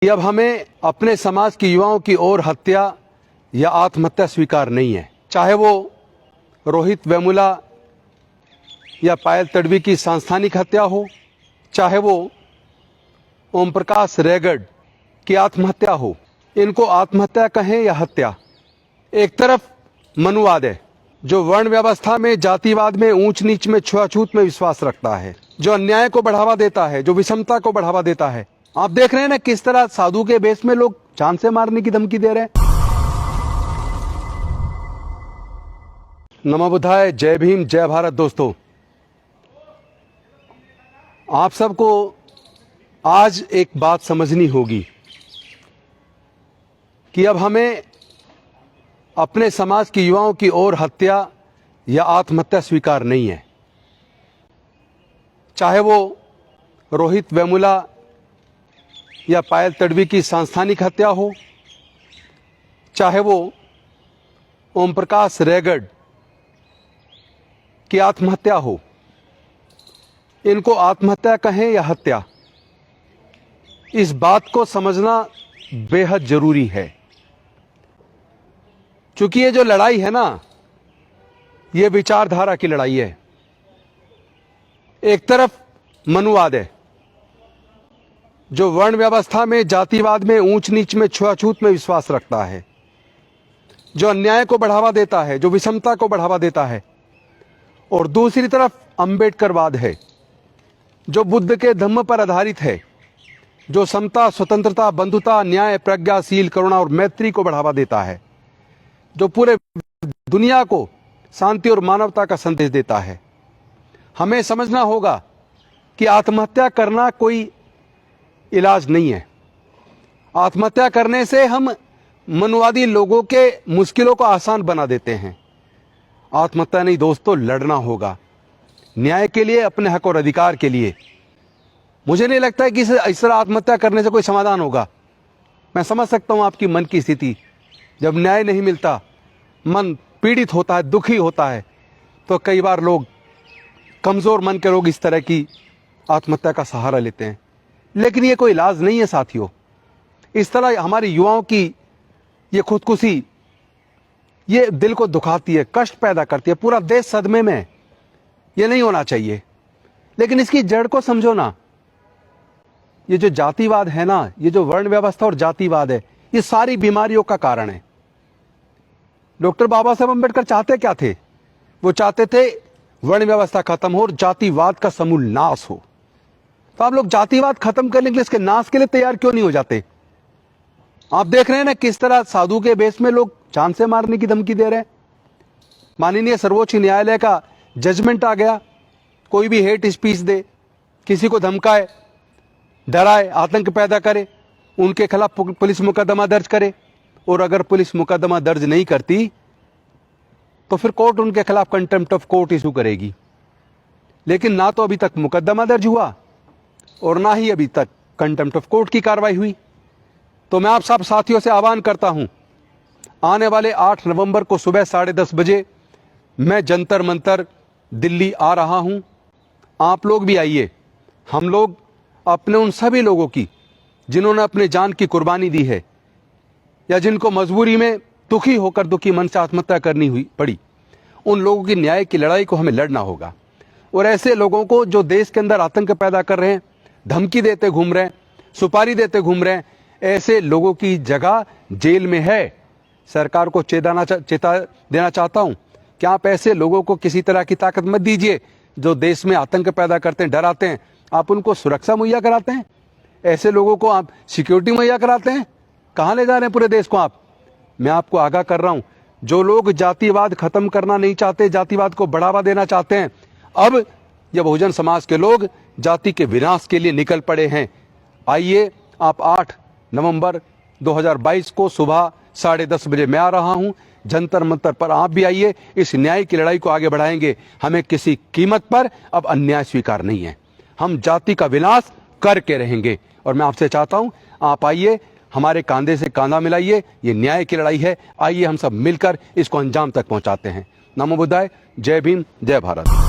कि अब हमें अपने समाज के युवाओं की और हत्या या आत्महत्या स्वीकार नहीं है। चाहे वो रोहित वेमुला या पायल तडवी की सांस्थानिक हत्या हो, चाहे वो ओम प्रकाश रैगड़ की आत्महत्या हो। इनको आत्महत्या कहें या हत्या, एक तरफ मनुवाद है जो वर्ण व्यवस्था में, जातिवाद में, ऊंच नीच में, छुआछूत में विश्वास रखता है, जो अन्याय को बढ़ावा देता है, जो विषमता को बढ़ावा देता है। आप देख रहे हैं ना किस तरह साधु के बेस में लोग जान से मारने की धमकी दे रहे हैं। नमो बुद्धाय, जय भीम, जय भारत। दोस्तों, आप सबको आज एक बात समझनी होगी कि अब हमें अपने समाज के युवाओं की और हत्या या आत्महत्या स्वीकार नहीं है। चाहे वो रोहित वेमुला या पायल तडवी की सांस्थानिक हत्या हो, चाहे वो ओम प्रकाश रैगड़ की आत्महत्या हो। इनको आत्महत्या कहें या हत्या, इस बात को समझना बेहद जरूरी है। क्योंकि ये जो लड़ाई है ना, ये विचारधारा की लड़ाई है। एक तरफ मनुवाद है जो वर्ण व्यवस्था में, जातिवाद में, ऊंच नीच में, छुआछूत में विश्वास रखता है, जो अन्याय को बढ़ावा देता है, जो विषमता को बढ़ावा देता है। और दूसरी तरफ अंबेडकरवाद है जो बुद्ध के धम्म पर आधारित है, जो समता, स्वतंत्रता, बंधुता, न्याय, प्रज्ञाशील, करुणा और मैत्री को बढ़ावा देता है, जो पूरे दुनिया को शांति और मानवता का संदेश देता है। हमें समझना होगा कि आत्महत्या करना कोई इलाज नहीं है। आत्महत्या करने से हम मनुवादी लोगों के मुश्किलों को आसान बना देते हैं। आत्महत्या नहीं दोस्तों, लड़ना होगा न्याय के लिए, अपने हक और अधिकार के लिए। मुझे नहीं लगता है कि इस तरह आत्महत्या करने से कोई समाधान होगा। मैं समझ सकता हूं आपकी मन की स्थिति। जब न्याय नहीं मिलता, मन पीड़ित होता है, दुखी होता है, तो कई बार लोग, कमजोर मन के लोग इस तरह की आत्महत्या का सहारा लेते हैं। लेकिन ये कोई इलाज नहीं है साथियों। इस तरह हमारे युवाओं की ये खुदकुशी, ये दिल को दुखाती है, कष्ट पैदा करती है, पूरा देश सदमे में। ये नहीं होना चाहिए। लेकिन इसकी जड़ को समझो ना। ये जो जातिवाद है ना, ये जो वर्ण व्यवस्था और जातिवाद है, ये सारी बीमारियों का कारण है। डॉक्टर बाबा साहब अम्बेडकर चाहते क्या थे? वो चाहते थे वर्ण व्यवस्था खत्म हो और जातिवाद का समूल नाश हो। तो आप लोग जातिवाद खत्म करने के लिए, इसके नाश के लिए तैयार क्यों नहीं हो जाते? आप देख रहे हैं ना किस तरह साधु के बेस में लोग जान से मारने की धमकी दे रहे हैं। माननीय सर्वोच्च न्यायालय का जजमेंट आ गया, कोई भी हेट स्पीच दे, किसी को धमकाए, डराए, आतंक पैदा करे, उनके खिलाफ पुलिस मुकदमा दर्ज करे। और अगर पुलिस मुकदमा दर्ज नहीं करती तो फिर कोर्ट उनके खिलाफ कंटेम्प्ट ऑफ कोर्ट इशू करेगी। लेकिन ना तो अभी तक मुकदमा दर्ज हुआ और ना ही अभी तक कंटेम्प्ट ऑफ कोर्ट की कार्रवाई हुई। तो मैं आप सब साथियों से आह्वान करता हूं, आने वाले 8 नवंबर को सुबह 10:30 बजे मैं जंतर मंतर दिल्ली आ रहा हूं। आप लोग भी आइए। हम लोग अपने उन सभी लोगों की, जिन्होंने अपने जान की कुर्बानी दी है या जिनको मजबूरी में दुखी होकर, दुखी मन से आत्महत्या करनी पड़ी, उन लोगों की न्याय की लड़ाई को हमें लड़ना होगा। और ऐसे लोगों को जो देश के अंदर आतंक पैदा कर रहे हैं, धमकी देते घूम रहे हैं, सुपारी देते घूम रहे हैं, ऐसे लोगों की जगह जेल में है। सरकार को चेता देना चाहता हूं कि आप ऐसे लोगों को किसी तरह की ताकत मत दीजिए जो देश में आतंक पैदा करते हैं, डराते हैं। आप उनको सुरक्षा मुहैया कराते हैं, ऐसे लोगों को आप सिक्योरिटी मुहैया कराते हैं। कहां ले जा रहे हैं पूरे देश को आप? मैं आपको आगाह कर रहा हूं, जो लोग जातिवाद खत्म करना नहीं चाहते, जातिवाद को बढ़ावा देना चाहते हैं, अब ये बहुजन समाज के लोग जाति के विनाश के लिए निकल पड़े हैं। आइए, आप 8 नवंबर 2022 को सुबह 10:30 बजे मैं आ रहा हूं। जंतर मंतर पर आप भी आइए। इस न्याय की लड़ाई को आगे बढ़ाएंगे। हमें किसी कीमत पर अब अन्याय स्वीकार नहीं है। हम जाति का विनाश करके रहेंगे। और मैं आपसे चाहता हूं, आप आइए, हमारे कांधे से कांधा मिलाइए। ये न्याय की लड़ाई है। आइए हम सब मिलकर इसको अंजाम तक पहुंचाते हैं। नमो बुद्धाय, जय भीम, जय भारत।